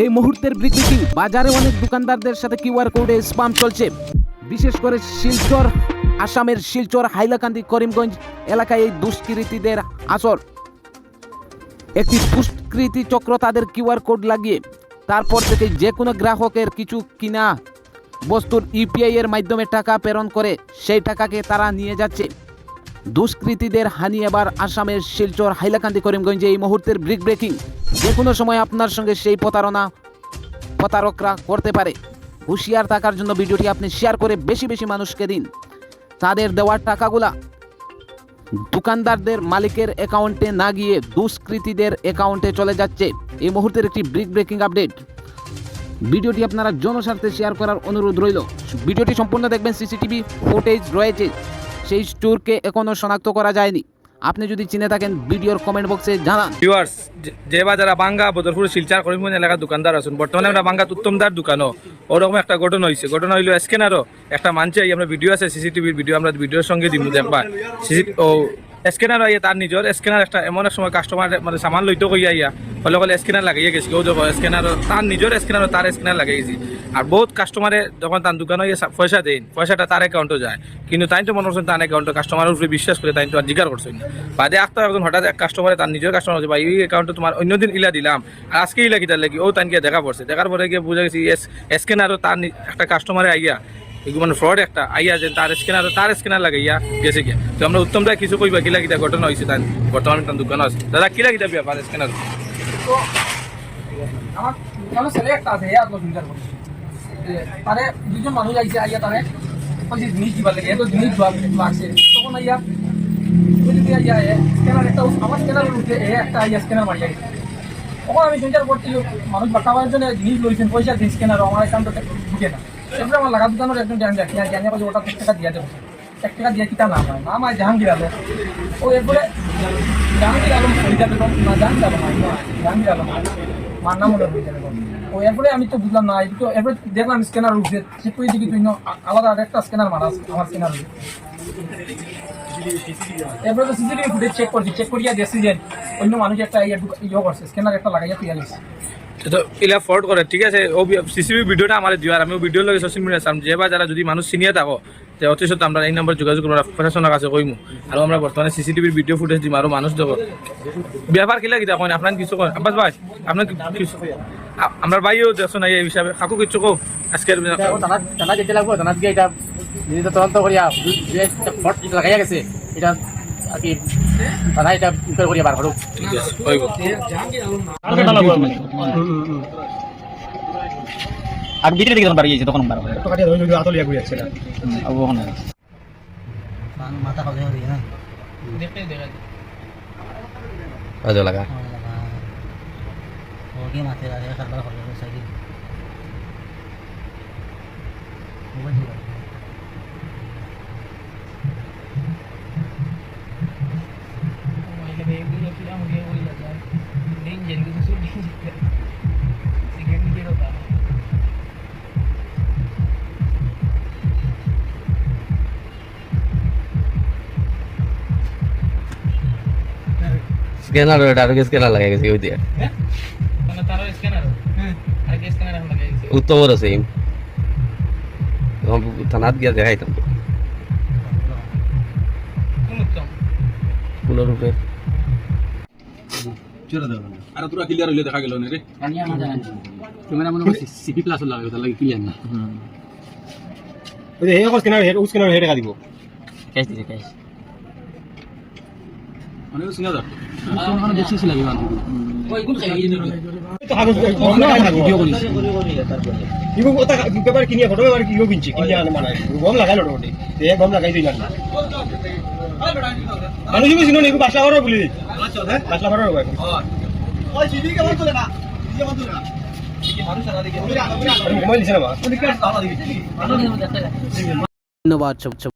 এই মুহূর্তের ব্রেকিং বাজারে অনেক দোকানদারদের সাথে কিউআর কোডে স্পাম চলছে। বিশেষ করে শিলচর, আসামের শিলচর, হাইলাকান্দি, করিমগঞ্জ এলাকায় এই দুষ্কৃতীদের আসর। একটি দুষ্কৃতী চক্র তাদের কিউআর কোড লাগিয়ে তারপর থেকে যে কোনো গ্রাহকের কিছু কিনা বস্তুর ইউপিআই এর মাধ্যমে টাকা প্রেরণ করে সেই টাকাকে তারা নিয়ে যাচ্ছে। দুষ্কৃতীদের হানি এবার আসামের শিলচর, হাইলাকান্দি, করিমগঞ্জে এই মুহূর্তের ব্রেকিং। যে কোনো সময় আপনার সঙ্গে সেই প্রতারকরা করতে পারে। হুঁশিয়ার থাকার জন্য ভিডিওটি আপনি শেয়ার করে বেশি বেশি মানুষকে দিন। তাদের দেওয়ার টাকাগুলা দোকানদারদের মালিকের অ্যাকাউন্টে না গিয়ে দুষ্কৃতীদের অ্যাকাউন্টে চলে যাচ্ছে। এই মুহূর্তের একটি ব্রেকিং আপডেট। ভিডিওটি আপনারা জনস্বার্থে শেয়ার করার অনুরোধ রইল। ভিডিওটি সম্পূর্ণ দেখবেন। সিসিটিভি ফুটেজ রয়েছে, সেই স্টোরকে এখনো শনাক্ত করা যায়নি। আপনি যদি চিনে থাকেন ভিডিওর কমেন্ট বক্সে জানান। ভিউয়ার্স, যে বা যারা বাঙ্গা বদরপুর শিলচর করিমগঞ্জ এলাকার দোকানদার আছেন, বর্তমানে আমরা বাঙ্গা উত্তমদার দোকানও ওরকম একটা ঘটনা হয়েছে। ঘটনা হইলো স্ক্যানারও একটা মানছে, আমরা ভিডিও আছে, সিসিটিভির ভিডিও আমরা ভিডিওর সঙ্গে দিব দেখবা। স্ক্যানার আইয়া তার নিজের স্ক্যানার একটা এমন এক সময় কাস্টমার মানে সামান লইতে কইয়া আইয়া হলে স্ক্যানার লাগাইয়া গেছি। কেউ দেখো স্ক্যানার তার নিজের স্ক্যানার তার স্ক্যানার লাগাইছি। আর বহুত কাস্টমারে যখন তার দোকানে পয়সা দেন, পয়সাটা তার অ্যাকাউন্টে যায়, কিন্তু তাই তো মনে করছেন তার অ্যাকাউন্টে কাস্টমারের উপরে বিশ্বাস করে তাই তো আর জিজ্ঞাসা করছেন না। বাদে একটা একজন হঠাৎ এক কাস্টমারে তার নিজের কাস্টমার হচ্ছে, ভাই এই অ্যাকাউন্টে তোমার অন্যদিন ইলা দিলাম আর আজকে ইলা কিটার লাগি ও তাই গিয়ে দেখা পড়ছে। দেখার পরে গিয়ে বুঝা গেছি স্ক্যানারও তার একটা কাস্টমারে আইয়া এগুলো মানে ফ্রড একটা আইয়া যে তার স্ক্যানার লাগাইয়া গেছে গিয়া। তো আমরা উত্তমটা কিছু কইবা কিলা কিটা ঘটনা হয়েছে তাই বর্তমানে তার দোকান আছে। দাদা কিলা কিটা ব্যাপার স্ক্যানার? আমার দোকানে ছেলে একটা আছে, আত্মসংসার করছে। তারে দুজন মানুষ আইছে, আইয়া তারে জিনিস দিবার লাগে, এত জিনিস লাগছে। তখন আইয়া স্ক্যানার একটা আমার স্ক্যানার উঠে একটা আইয়া স্ক্যানার মারিয়া গেছে। তখন আমি সংসার করছি, মানুষ বাঁচাবার জন্য জিনিস লইছেন, পয়সা দিন স্ক্যানার আমার অ্যাকাউন্টে ঢুকে না। এরপরে আমার লাগা দোকানের একজন জানিয়া পাচ্ছি ওটা 1 টাকা দিয়া দেবো। 1 টাকা দিয়া কিতা নাম হয়, নাম হয় জাহাঙ্গীর আলম। ও এরপরে জাহাঙ্গীর আলম হইতে না, জাহাঙ্গীর আলম জাহাঙ্গীর আলম মার নাম হলো হইতে। ও এরপরে আমি তো বুঝলাম না, তো এরপরে দেখলাম স্ক্যানার উঠছে, চেক করে দেখি তুই আলাদা আরেকটা স্ক্যানার মারা আমার স্ক্যানার। এরপরে তো সিসিটিভি ফুটেজ চেক করিয়া দেখছি যে অন্য মানুষ একটা ইয়ে করছে, স্ক্যানার একটা লাগাইয়া তুই গেছে। তো এলা ফ্রড করে, ঠিক আছে। ও সিসিটিভি ভিডিওটা আমার দিও, আর আমি ভিডিও লগে সোশ্যাল মিডিয়া সাম যে বা যারা যদি মানুষ চিনিয়ে থাকো তো অতি সত্য আমরা এই নাম্বার যোগাযোগ করবো, প্রশাসনের কাছে কইমু। আর আমরা বর্তমানে সিসিটিভির ভিডিও ফুটেজ দিম আরো মানুষ দেখো। ব্যাপার কিলা কিতা কই আপনার কিছু করেন আব্বাস ভাই, আপনার কিছু আমার ভাইও দেখছো না এই হিসাবে কাকু কিছু কো আজকের থানা যেতে লাগবো, থানা গিয়ে এটা নিজে তদন্ত করিয়া যে ফট লাগাইয়া গেছে এটা আর কি থানা এটা ইনকোয়ারি করিয়া বার করুক। ঠিক আছে কইব আর ভিতরে দিকে বাড়ি গেছে তখন বার করে তো কাটিয়া ধরে আতলিয়া ঘুরে যাচ্ছে না। ওখানে মাথা খাওয়া যায় না দেখতে কাজে লাগা ওকে মাথায় লাগে কারবার করে সাইকেল স্ক্যানার ডাইরেক্ট স্ক্যানার লাগাই গেছে ওই দিয়ে উত্তম আছে থানাত গিয়া দেখাইতাম পুনরূপে আর তোরা ক্লিয়ার হইলে দেখা গেল না রে। ক্যামেরা মনে হয় সিপি প্লাস লাগাই ওটা লাগে ক্লিয়ার না। ওই হে স্ক্যানার হে টাকা দিব। ক্যাশ দিছে ক্যাশ মানে সিনা দা ওখানে বেশি ছিল বিমান তো কাগজ ভিডিও করিস ইগো ওটা পেপার কিনিয়া ফটো পেপার কিও কিনছি কিনিয়া মানে গম লাগাই লড় ওটে তে গম লাগাই দিই না মানুষ বেশি নয় ইগো বাসা করো বলি হ্যাঁ বাসা করো ভাই ওই সিডি কে বল তোলে না সিডি বল তোলে না কি মানুষ সারা দিকে মোবাইল দিছ না মা ধন্যবাদ।